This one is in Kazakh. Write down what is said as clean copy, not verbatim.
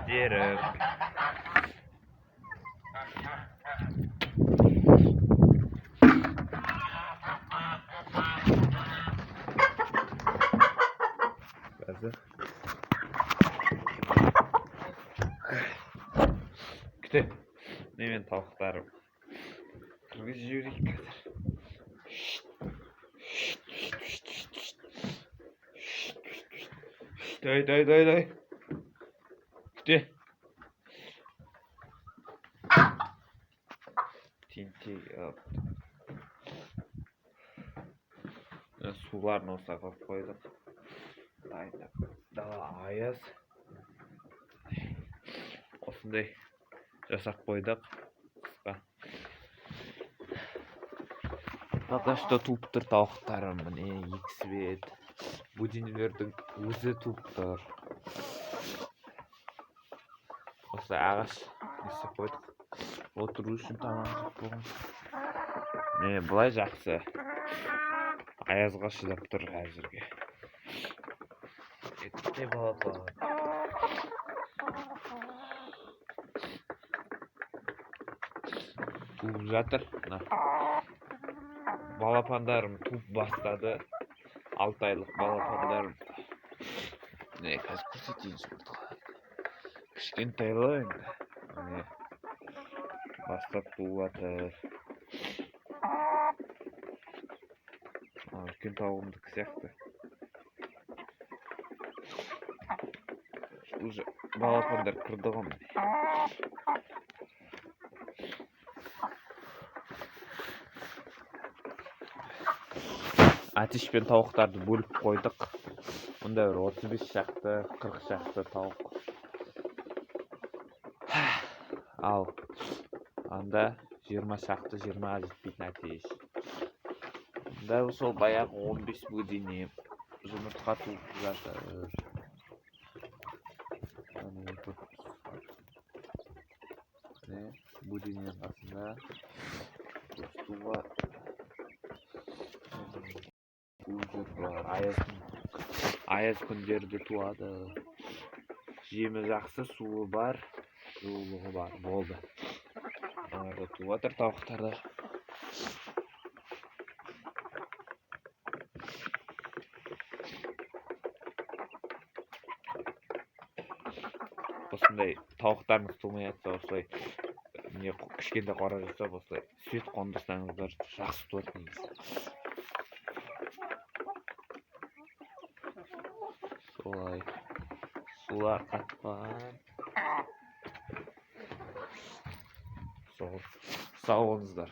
Әтештерді. Күте, немен тауықтарым. Кіргіз жіберейік қазір. Дай. Күте. Тентей алып. Суларын осы қылып қойдық. Дайындап. Дала аяз. Осындай жасап қойдық. Қысқа. Пока что туып тұр тауықтарым. Міне екісі бет. Будинелердің өзі туып тұр. Осылай ағаш жасап қойдық. Отыру үшін тамақ болған. Міне былай жақсы. Аязға шыдап тұр әзірге. Етте балапан. Туып жатыр. Балапандарым туып бастады. 6 айлық балапандарым. Не, қазір көрсетейін жұртқа. Кішкентайлы енді. Бастап туып жатыр. Үлкен тауығымдікі сияқты. Уже балапандар кірді ғой. Әтеш пен тауықтарды бөліп қойдық. Мұнда бір 35 шақты, 40 шақты тауық. Ал анда 20 шақты, 20-ға жетпейтін әтеш. Дәл сол баяғы 15 бөдене жұмыртқа туып жатыр. Бөдененің қасында туға аяз күндерді туады. Жемі жақсы, суы бар, жылулығы бар. Болды. Оларды туып жатыр тауықтарды. Осындай тауықтарыңыз туылмай жатса, осылай кішкентай қора жасап, осылай свет қондырсаңыздар жақсы туады негізі. Солай сулар қатқан. Сау болыңыздар.